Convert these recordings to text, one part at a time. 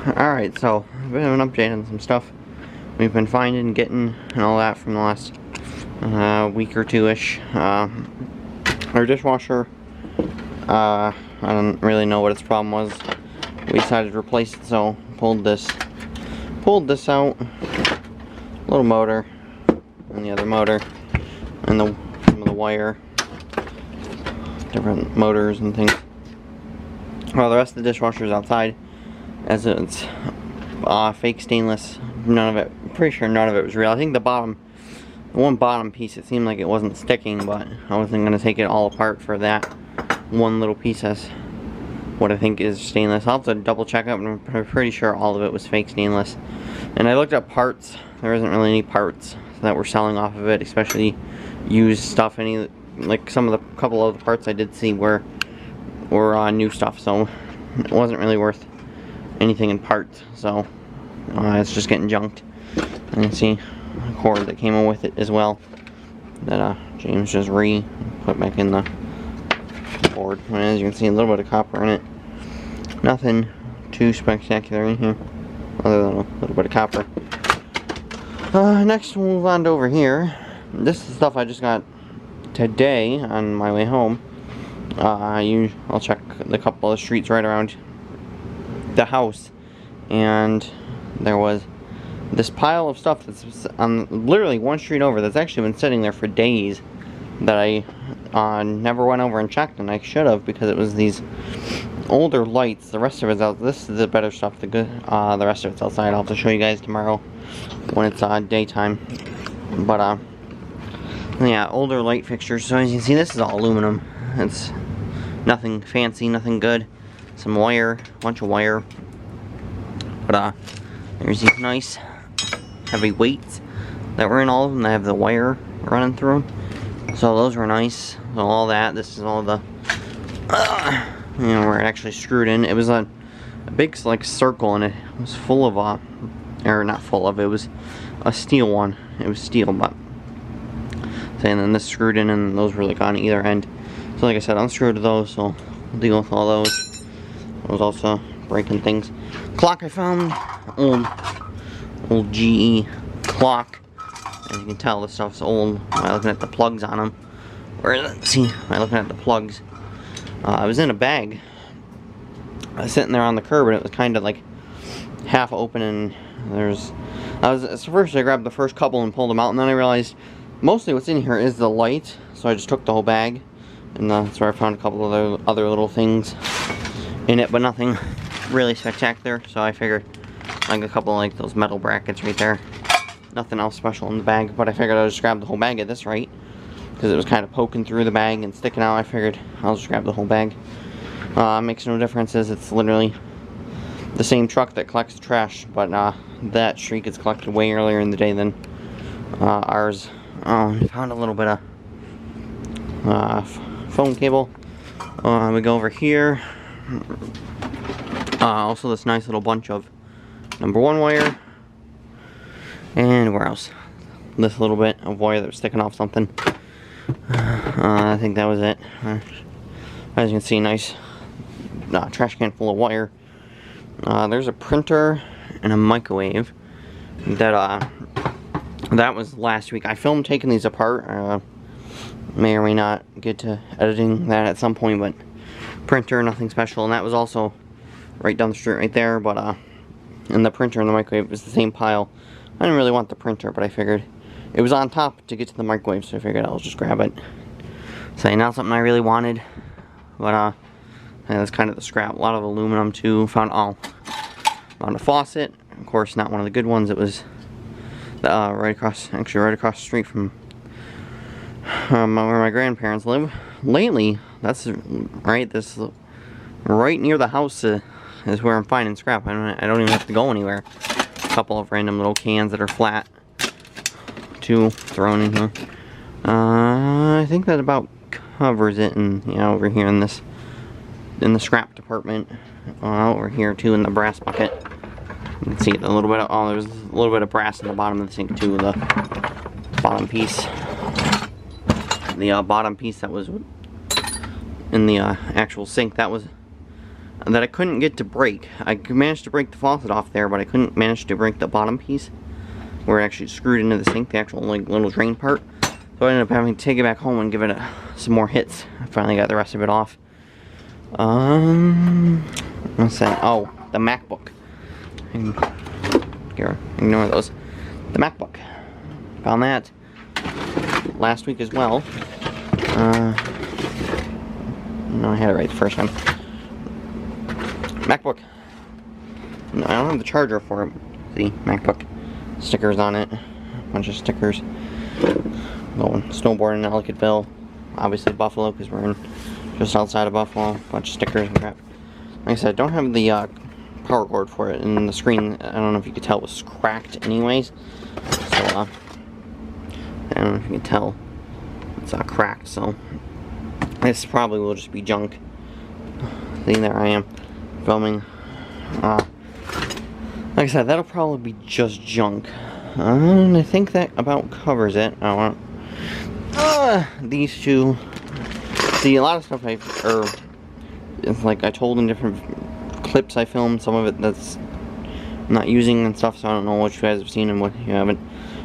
Alright, so a bit of an update on some stuff we've been finding and getting and all that from the last week or two-ish. Our dishwasher, I don't really know what its problem was. We decided to replace it, so pulled this out, little motor, and the other motor, and some of the wire, different motors and things. Well, the rest of the dishwasher is outside, as it's fake stainless. None of it, I'm pretty sure none of it was real. I think the one bottom piece, it seemed like it wasn't sticking, but I wasn't going to take it all apart for that one little piece. That's what I think is stainless. I'll have to double check it, but I'm pretty sure all of it was fake stainless. And I looked at parts. There isn't really any parts that were selling off of it, especially used stuff. Like couple of the parts I did see were new stuff, so it wasn't really worth anything in parts. So it's just getting junked. And you can see a cord that came in with it as well that James just put back in the board. And as you can see, a little bit of copper in it. Nothing too spectacular in here, other than a little bit of copper. Next we'll move on to over here. This is stuff I just got today on my way home. I'll check the couple of streets right around the house, and there was this pile of stuff that's on literally one street over that's actually been sitting there for days that I never went over and checked, and I should have, because it was these older lights. The rest of it's out. This is the better stuff. The rest of it's outside. I'll have to show you guys tomorrow when it's daytime. But yeah, older light fixtures. So as you can see, this is all aluminum. It's nothing fancy, nothing good. Some wire, a bunch of wire. But there's these nice heavy weights that were in all of them. They have the wire running through them. So those were nice. So all that. This is all the you know, where it actually screwed in. It was a big like circle, and it was full of or not full of. It was a steel one. It was steel, but and then this screwed in, and those were like on either end. So like I said, unscrewed those, so we'll deal with all those. I was also breaking things. Clock I found, old GE clock. As you can tell, this stuff's old by looking at the plugs on them. Where is it? See, by looking at the plugs. I was in a bag. I was sitting there on the curb, and it was kind of like half open, and so first I grabbed the first couple and pulled them out, and then I realized mostly what's in here is the light. So I just took the whole bag, and that's where I found a couple of other little things in it, but nothing really spectacular. So I figured, like a couple of like those metal brackets right there. Nothing else special in the bag, but I figured I'd just grab the whole bag at this rate, because it was kind of poking through the bag and sticking out. I figured I'll just grab the whole bag. Makes no difference, as it's literally the same truck that collects the trash, but that street gets collected way earlier in the day than ours. I found a little bit of phone cable. We go over here. Also this nice little bunch of #1 wire. And where else? This little bit of wire that was sticking off something. I think that was it. As you can see, nice trash can full of wire. There's a printer and a microwave that was last week. I filmed taking these apart. May or may not get to editing that at some point, but printer, nothing special. And that was also right down the street right there, but and the printer and the microwave was the same pile. I didn't really want the printer, but I figured it was on top to get to the microwave, so I figured I'll just grab it. So not something I really wanted, but that's kind of the scrap. A lot of aluminum too. Found a faucet. Of course, not one of the good ones. It was right across the street from where my grandparents live. Lately, that's right. This right near the house is where I'm finding scrap. I don't even have to go anywhere. A couple of random little cans that are flat, too, thrown in here. I think that about covers it, and over here in the scrap department, over here too in the brass bucket. You can see a little bit of there's a little bit of brass in the bottom of the sink too. The bottom piece, bottom piece that was in the actual sink, that was that I couldn't get to break. I managed to break the faucet off there, but I couldn't manage to break the bottom piece where it actually screwed into the sink, the actual like little drain part. So I ended up having to take it back home and give it some more hits. I finally got the rest of it off. What's that? Oh, the MacBook. Here, ignore those. The MacBook. Found that last week as well. No, I had it right the first time. MacBook. No, I don't have the charger for it. See, MacBook. Stickers on it. A bunch of stickers. Going snowboarding in Ellicottville. Obviously Buffalo, because we're just outside of Buffalo. A bunch of stickers and crap. Like I said, I don't have the power cord for it, and the screen, I don't know if you could tell, was cracked anyways. So, I don't know if you can tell. It's cracked, so this probably will just be junk. See, there I am, filming. Like I said, that'll probably be just junk. And I think that about covers it. I want these two. See, a lot of stuff it's like I told in different clips I filmed, some of it that's I'm not using and stuff, so I don't know what you guys have seen and what you haven't.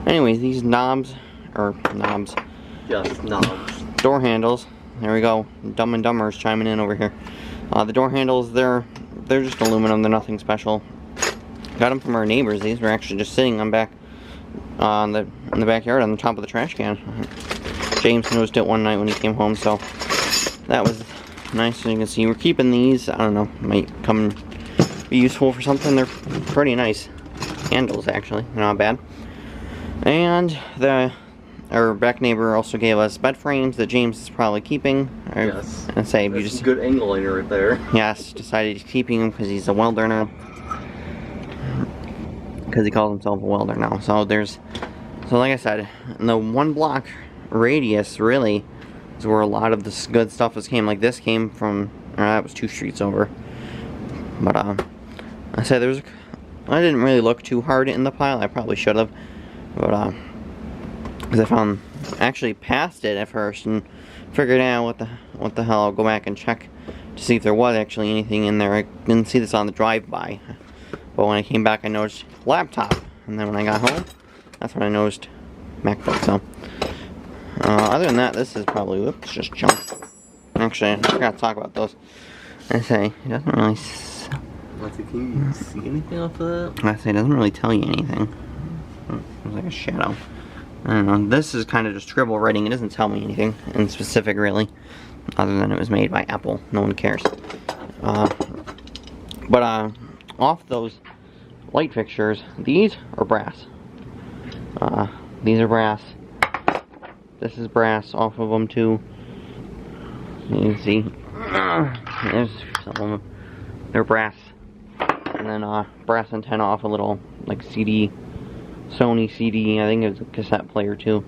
Anyways, these just knobs. Door handles. There we go. Dumb and Dumber's chiming in over here. The door handles, they're just aluminum. They're nothing special. Got them from our neighbors. These were actually just sitting on back in the backyard on the top of the trash can. James noticed it one night when he came home, so that was nice. As you can see, we're keeping these. I don't know, might come be useful for something. They're pretty nice handles, actually. They're not bad. And our back neighbor also gave us bed frames that James is probably keeping. Yes. And say that's you just good angling right there. Yes, decided he's keeping them because he's a welder now. Because he calls himself a welder now. So like I said, the 1 block radius really is where a lot of this good stuff came. Like this came from, that was 2 streets over. But I said I didn't really look too hard in the pile. I probably should have, but because I found actually passed it at first and figured out what the hell. I'll go back and check to see if there was actually anything in there. I didn't see this on the drive-by, but when I came back I noticed laptop, and then when I got home that's when I noticed MacBook. So other than that, this is probably, whoops, just junk. Actually, I forgot to talk about those. I say it doesn't really Can you see anything off of that? I say it doesn't really tell you anything. It's like a shadow. I don't know. This is kind of just scribble writing. It doesn't tell me anything in specific, really, other than it was made by Apple. No one cares. But off those light fixtures, these are brass. These are brass. This is brass off of them too. You can see. There's some of them. They're brass. And then brass antenna off a little like Sony CD. I think it was a cassette player too.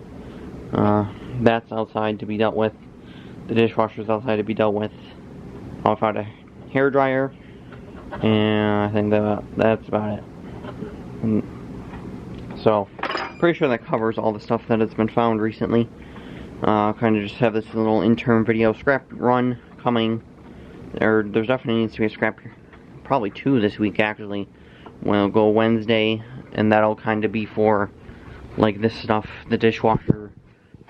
That's outside to be dealt with. The dishwasher's outside to be dealt with. I found a hair dryer, and I think that's about it. And so, pretty sure that covers all the stuff that has been found recently. Kind of just have this little interim video scrap run coming. There's definitely needs to be a scrap, probably 2 this week actually. We'll go Wednesday, and that'll kind of be for like this stuff, the dishwasher,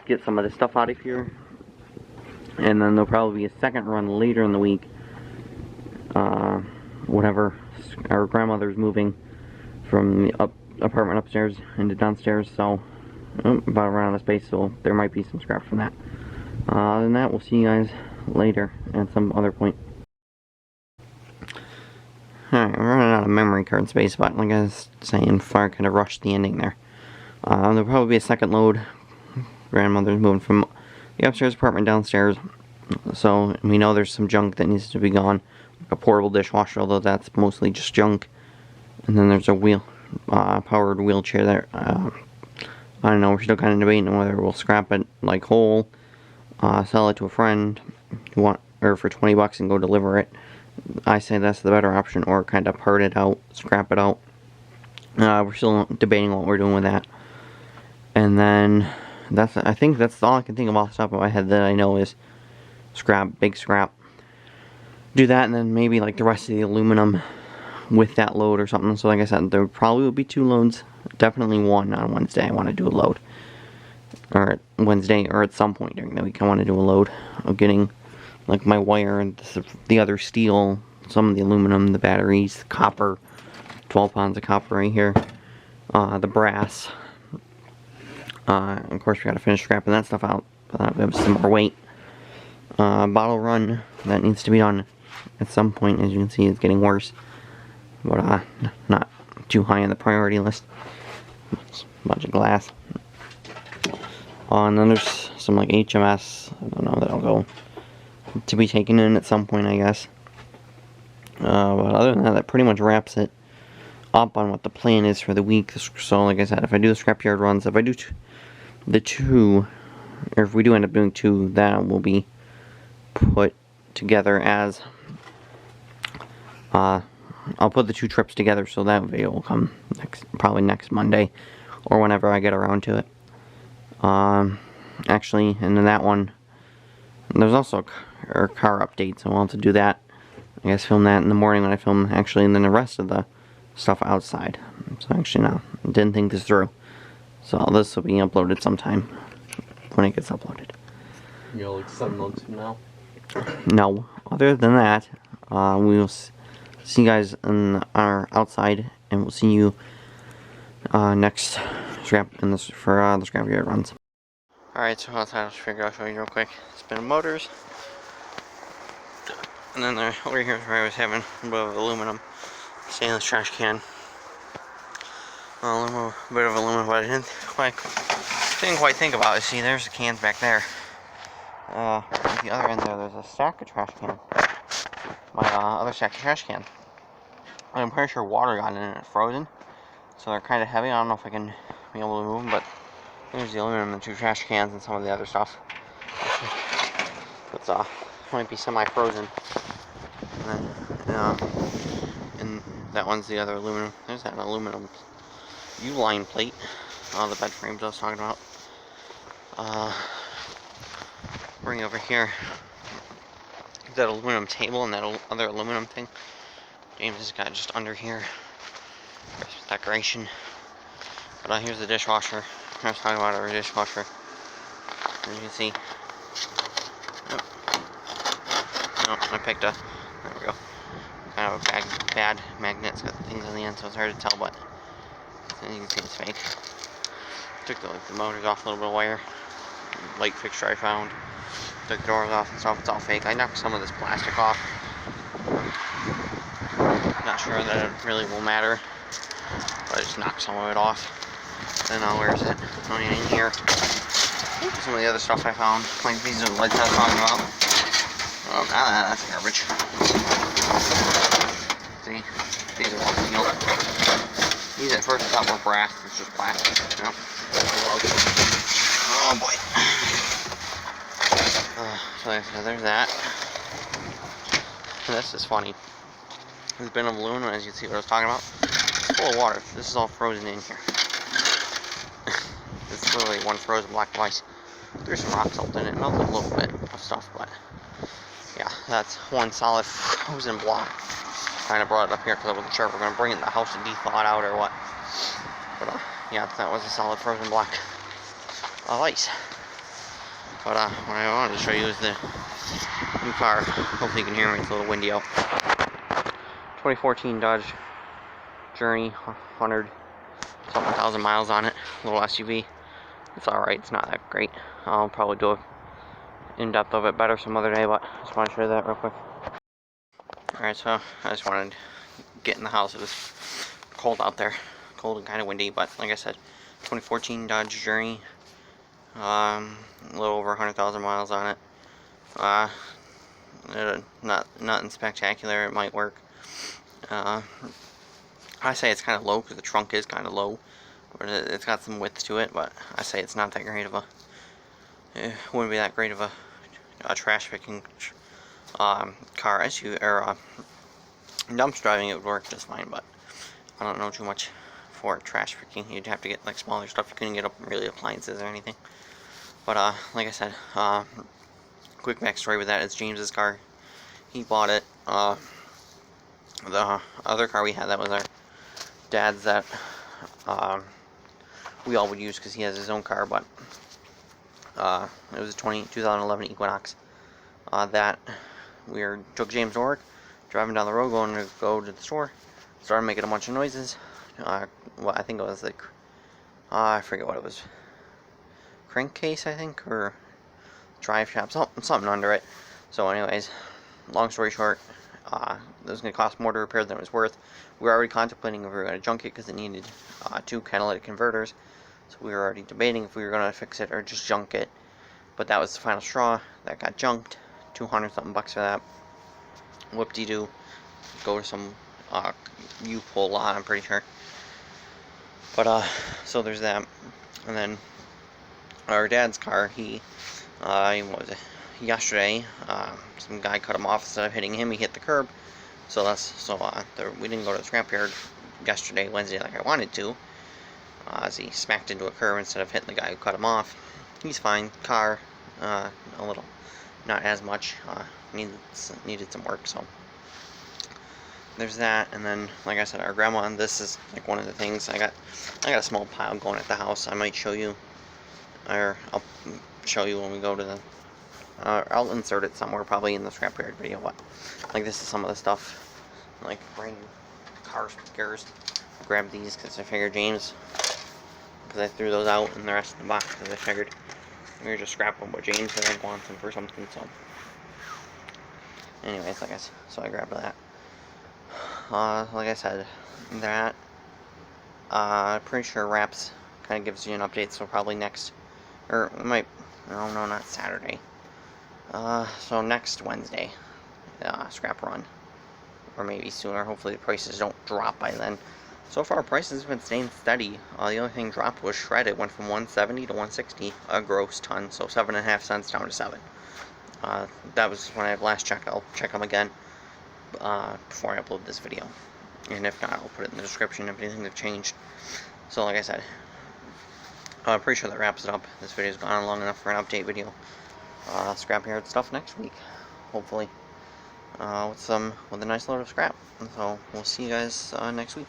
get some of this stuff out of here. And then there'll probably be a second run later in the week. Whatever, our grandmother's moving from the apartment upstairs into downstairs, so about around the space, so there might be some scrap from that. Other than that, we'll see you guys later at some other point. Alright, we're running out of memory card space, but like I was saying before, I kind of rushed the ending there. There'll probably be a second load. Grandmother's moving from the upstairs apartment downstairs, so we know there's some junk that needs to be gone. Like a portable dishwasher, although that's mostly just junk. And then there's a powered wheelchair there. I don't know, we're still kind of debating whether we'll scrap it like whole, sell it to a friend or for 20 bucks and go deliver it. I say that's the better option, or kind of part it out, scrap it out. We're still debating what we're doing with that. And then I think that's all I can think of off the top of my head that I know is scrap, big scrap. do that, and then maybe like the rest of the aluminum with that load or something. So like I said, there probably will be 2 loads. Definitely one on Wednesday. I want to do a load, or Wednesday, or at some point during the week I want to do a load of getting like my wire and the other steel, some of the aluminum, the batteries, the copper, 12 pounds of copper right here, the brass. Of course we gotta finish scrapping that stuff out. We have some more weight. Bottle run, that needs to be done at some point. As you can see, it's getting worse, but not too high on the priority list. It's a bunch of glass. And then there's some like HMS, I don't know, that'll go to be taken in at some point, I guess. But other than that, that pretty much wraps it up on what the plan is for the week. So like I said, if I do the scrapyard runs, if I do the 2, or if we do end up doing 2, that will be put together as I'll put the 2 trips together, so that video will come probably next Monday or whenever I get around to it. Actually, and then that one, there's also a car update, so I'll have to do that. I guess film that in the morning when I film, actually, and then the rest of the stuff outside. So actually, no, didn't think this through. So this will be uploaded sometime when it gets uploaded. You're like 7 months from now? No, other than that, we will see you guys on our outside, and we'll see you next for the scrapyard runs. Alright, so outside, I'll show you real quick. Spin motors. And then over here is where I was having a bit of aluminum stainless trash can. A bit of aluminum, but I didn't quite think about it. See, there's the cans back there. At the other end there's a stack of trash cans. My other stack of trash cans. I'm pretty sure water got in it and it's frozen. So they're kind of heavy. I don't know if I can be able to move them, but there's the aluminum and 2 trash cans and some of the other stuff. It's might be semi-frozen. And then, and that one's the other aluminum. There's that aluminum U-line plate. The bed frames I was talking about. Bring over here that aluminum table and that other aluminum thing. James has got just under here. Christmas decoration. But here's the dishwasher. I was talking about our dishwasher. As you can see. I picked a, there we go, kind of a bad magnet. It's got things on the end, so it's hard to tell, but you can see it's fake. Took the motors off, a little bit of wire, light fixture I found. Took the doors off and stuff. It's all fake. I knocked some of this plastic off. Not sure that it really will matter, but I just knocked some of it off. Then where's it? Oh yeah, in here. Some of the other stuff I found, like these are the lights I was talking about. Oh, that's garbage. See? These are all sealed. These at first I thought were brass. It's just plastic. Yep. Oh boy. So there's that. This is funny. This bin of aluminum, as you can see what I was talking about, it's full of water. This is all frozen in here. It's literally one frozen block of ice. There's some rock salt in it, melted a little bit of stuff, but yeah, that's one solid frozen block. Kind of brought it up here because I wasn't sure if we're going to bring it in the house to de-thaw it out or what. But yeah, that was a solid frozen block of ice. But what I wanted to show you is the new car. Hopefully you can hear me, it's a little windy out. 2014 Dodge Journey, 100-something thousand miles on it. Little SUV. It's alright, it's not that great. I'll probably do an in-depth of it better some other day, but I just want to show you that real quick. Alright, so I just wanted to get in the house. It was cold out there. Cold and kind of windy, but like I said, 2014 Dodge Journey. A little over 100,000 miles on it. Nothing spectacular. It might work. I say it's kind of low because the trunk is kind of low, but it's got some width to it. But I say it's not that great of a. It wouldn't be that great of a trash picking car. SUV or dumpster driving, it would work just fine. But I don't know too much for trash picking. You'd have to get like smaller stuff. You couldn't get up really appliances or anything. But like I said, quick backstory with that. It's James's car. He bought it The other car we had, that was our dad's, that we all would use because he has his own car, but it was a 2011 Equinox. That we took James to work, driving down the road, going to go to the store, started making a bunch of noises. Well, I think it was like, I forget what it was, crankcase, I think, or drive shaft, something under it. So anyways, long story short, it was going to cost more to repair than it was worth. We were already contemplating if we were going to junk it because it needed 2 catalytic converters. So we were already debating if we were going to fix it or just junk it. But that was the final straw. That got junked. 200 something bucks for that. Whoop-de-doo. Go to some U-pull lot, I'm pretty sure. But so there's that. And then our dad's car, what was it? Yesterday, some guy cut him off. Instead of hitting him, he hit the curb. So we didn't go to the scrapyard yesterday, Wednesday, like I wanted to. As he smacked into a curb instead of hitting the guy who cut him off. He's fine. Car, a little, not as much. Needed some work. So there's that. And then, like I said, our grandma. And this is like one of the things I got a small pile going at the house. I might show you, or I'll show you when we go to the. I'll insert it somewhere, probably in the scrapyard video. But like, this is some of the stuff, like brand new car speakers. Grab these because I figured James, because I threw those out in the rest of the box because I figured we were just scrap them, but James I think wants them for something. So anyways, so I grabbed that. Like I said, that I'm pretty sure wraps kind of gives you an update. So probably next, or it might, no, not Saturday. So next Wednesday, scrap run, or maybe sooner. Hopefully the prices don't drop by then. So far, prices have been staying steady. The only thing dropped was shred. It went from 170 to 160 a gross ton, so 7.5 cents down to 7. That was when I last checked. I'll check them again before I upload this video, and if not, I'll put it in the description if anything have changed. So like I said, I'm pretty sure that wraps it up. This video's gone on long enough for an update video. Scrapyard stuff next week, hopefully, with a nice load of scrap. So we'll see you guys next week.